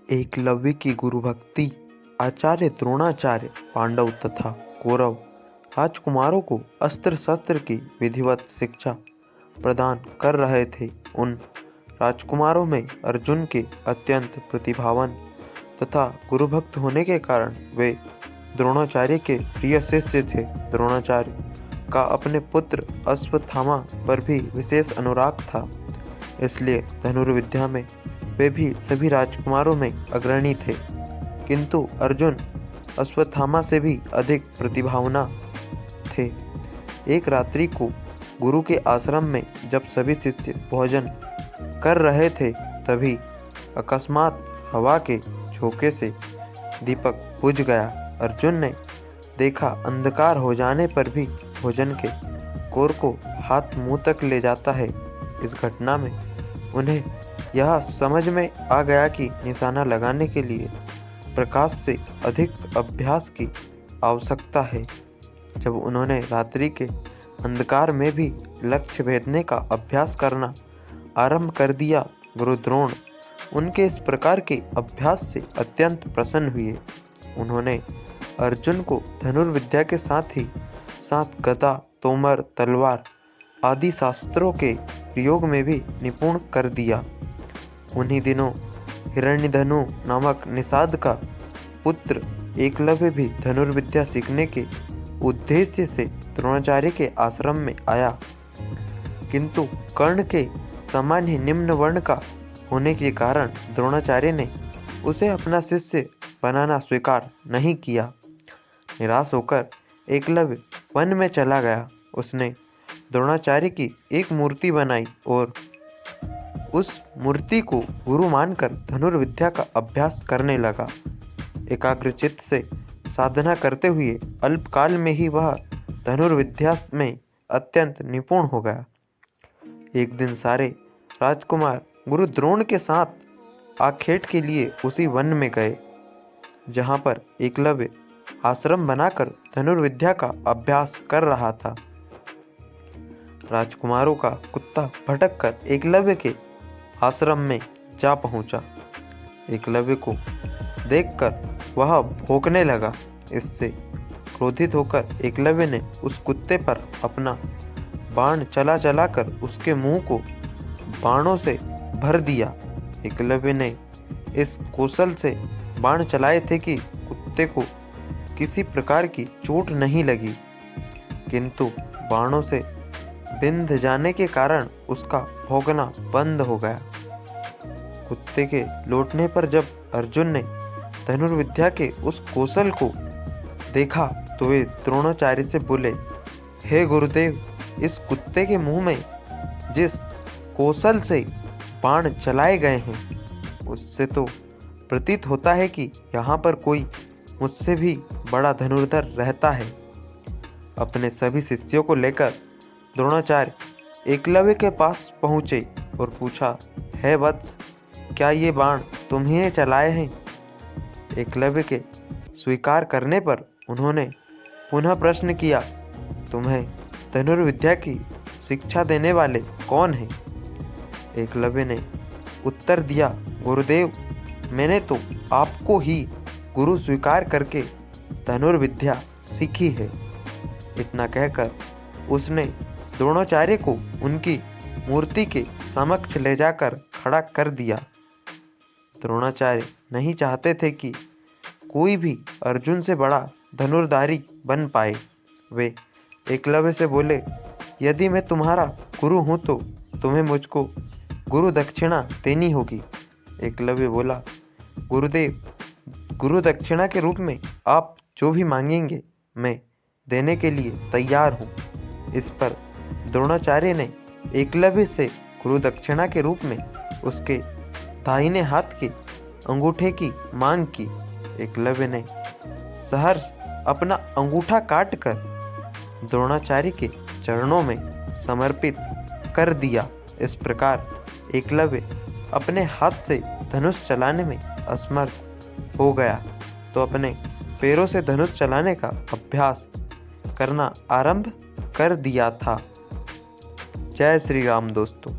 एकलव्य की गुरु भक्ति। आचार्य द्रोणाचार्य पांडव तथा कौरव राजकुमारों को अस्त्र शस्त्र की विधिवत शिक्षा प्रदान कर रहे थे। उन राजकुमारों में अर्जुन के अत्यंत प्रतिभावान तथा गुरुभक्त होने के कारण वे द्रोणाचार्य के प्रिय शिष्य थे। द्रोणाचार्य का अपने पुत्र अश्वत्थामा पर भी विशेष अनुराग था, इसलिए धनुर्विद्या में वे भी सभी राजकुमारों में अग्रणी थे। किंतु अर्जुन अश्वत्थामा से भी अधिक प्रतिभावान थे। एक रात्रि को गुरु के आश्रम में जब सभी शिष्य भोजन कर रहे थे, तभी अकस्मात हवा के झोंके से दीपक बुझ गया। अर्जुन ने देखा अंधकार हो जाने पर भी भोजन के कोर को हाथ मुंह तक ले जाता है। इस घटना में उन्हें यह समझ में आ गया कि निशाना लगाने के लिए प्रकाश से अधिक अभ्यास की आवश्यकता है। जब उन्होंने रात्रि के अंधकार में भी लक्ष्य भेदने का अभ्यास करना आरंभ कर दिया, गुरु द्रोण उनके इस प्रकार के अभ्यास से अत्यंत प्रसन्न हुए। उन्होंने अर्जुन को धनुर्विद्या के साथ ही साथ गदा, तोमर, तलवार आदि शास्त्रों के प्रयोग में भी निपुण कर दिया। उन्हीं दिनों हिरण्यधनु नामक निषाद का पुत्र एकलव्य भी धनुर्विद्या सीखने के उद्देश्य से द्रोणाचार्य के आश्रम में आया, किंतु कर्ण के समान ही निम्न वर्ण का होने के कारण द्रोणाचार्य ने उसे अपना शिष्य बनाना स्वीकार नहीं किया। निराश होकर एकलव्य वन में चला गया। उसने द्रोणाचार्य की एक मूर्ति बनाई और उस मूर्ति को गुरु मानकर धनुर्विद्या का अभ्यास करने लगा। एकाग्रचित्त से साधना करते हुए अल्पकाल में ही वह धनुर्विद्या में अत्यंत निपुण हो गया। एक दिन सारे राजकुमार गुरु द्रोण के साथ आखेट के लिए उसी वन में गए, जहाँ पर एकलव्य आश्रम बनाकर धनुर्विद्या का अभ्यास कर रहा था। राजकुमारों का कुत्ता भटक कर एकलव्य के आश्रम में जा पहुंचा। एकलव्य को देखकर वह भौंकने लगा। इससे क्रोधित होकर एकलव्य ने उस कुत्ते पर अपना बाण चला चलाकर उसके मुंह को बाणों से भर दिया। एकलव्य ने इस कौशल से बाण चलाए थे कि कुत्ते को किसी प्रकार की चोट नहीं लगी, किंतु बाणों से बिंध जाने के कारण उसका भौंकना बंद हो गया। कुत्ते के लौटने पर जब अर्जुन ने धनुर्विद्या के उस कौशल को देखा तो वे द्रोणाचार्य से बोले, हे गुरुदेव, इस कुत्ते के मुंह में जिस कौशल से बाण चलाए गए हैं, उससे तो प्रतीत होता है कि यहाँ पर कोई मुझसे भी बड़ा धनुर्धर रहता है। अपने सभी शिष्यों को लेकर द्रोणाचार्य एकलव्य के पास पहुँचे और पूछा, हे वत्स, क्या ये बाण तुम्ही ने चलाए हैं? एकलव्य के स्वीकार करने पर उन्होंने पुनः प्रश्न किया, तुम्हें धनुर्विद्या की शिक्षा देने वाले कौन हैं? एकलव्य ने उत्तर दिया, गुरुदेव, मैंने तो आपको ही गुरु स्वीकार करके धनुर्विद्या सीखी है। इतना कहकर उसने द्रोणाचार्य को उनकी मूर्ति के समक्ष ले जाकर खड़ा कर दिया। द्रोणाचार्य नहीं चाहते थे कि कोई भी अर्जुन से बड़ा धनुर्धारी बन पाए। वे एकलव्य से बोले, यदि मैं तुम्हारा गुरु हूँ तो तुम्हें मुझको गुरु दक्षिणा देनी होगी। एकलव्य बोला, गुरुदेव, गुरु दक्षिणा के रूप में आप जो भी मांगेंगे मैं देने के लिए तैयार हूँ। इस पर द्रोणाचार्य ने एकलव्य से गुरु दक्षिणा के रूप में उसके दाहिने हाथ के अंगूठे की मांग की। एकलव्य ने सहर्ष अपना अंगूठा काटकर द्रोणाचार्य के चरणों में समर्पित कर दिया। इस प्रकार एकलव्य अपने हाथ से धनुष चलाने में असमर्थ हो गया तो अपने पैरों से धनुष चलाने का अभ्यास करना आरंभ कर दिया था। जय श्री राम दोस्तों।